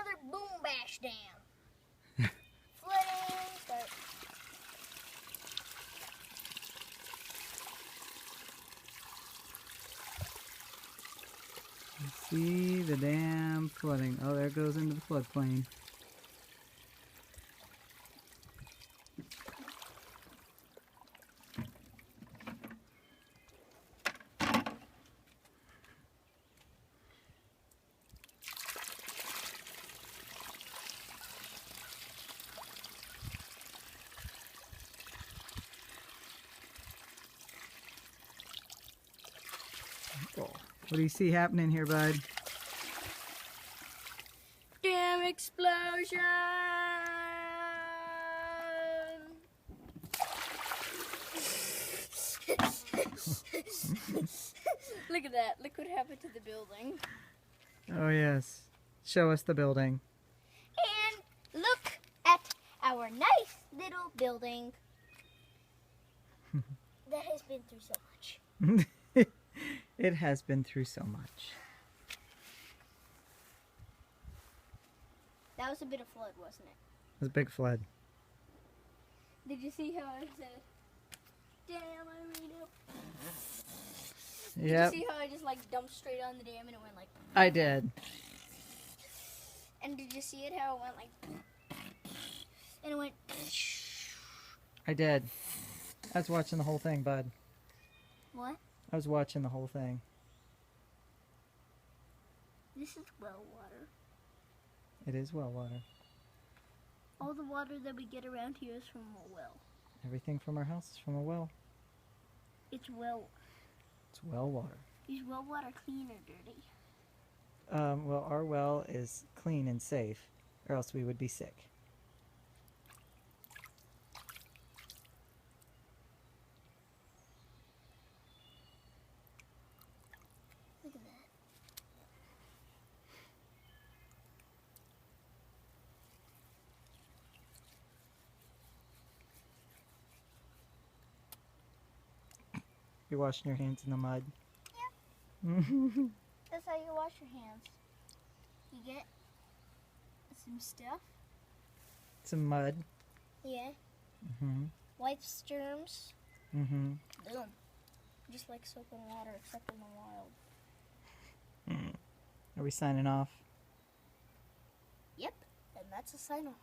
another boom bash dam. Flooding. Start. See the dam flooding. Oh, there it goes into the floodplain. What do you see happening here, bud? Dam explosion! Look at that. Look what happened to the building. Oh, yes. Show us the building. And look at our nice little building that has been through so much. It has been through so much. That was a bit of flood, wasn't it? It was a big flood. Did you see how I said, "Damn, I read it"? Yep. Did you see how I just like dumped straight on the dam and it went like... I did. And did you see it how it went like... And it went... I did. I was watching the whole thing, bud. What? I was watching the whole thing. This is well water. It is well water. All the water that we get around here is from a well. Everything from our house is from a well. It's well... It's well water. Is well water clean or dirty? Well, our well is clean and safe, or else we would be sick. Look at that. You're washing your hands in the mud. Yeah. That's how you wash your hands. You get some stuff. Some mud. Yeah. Mm-hmm. Wipes germs. Mm-hmm. Boom. Just like soap and water, except in the wild. Are we signing off? Yep. And that's a sign off.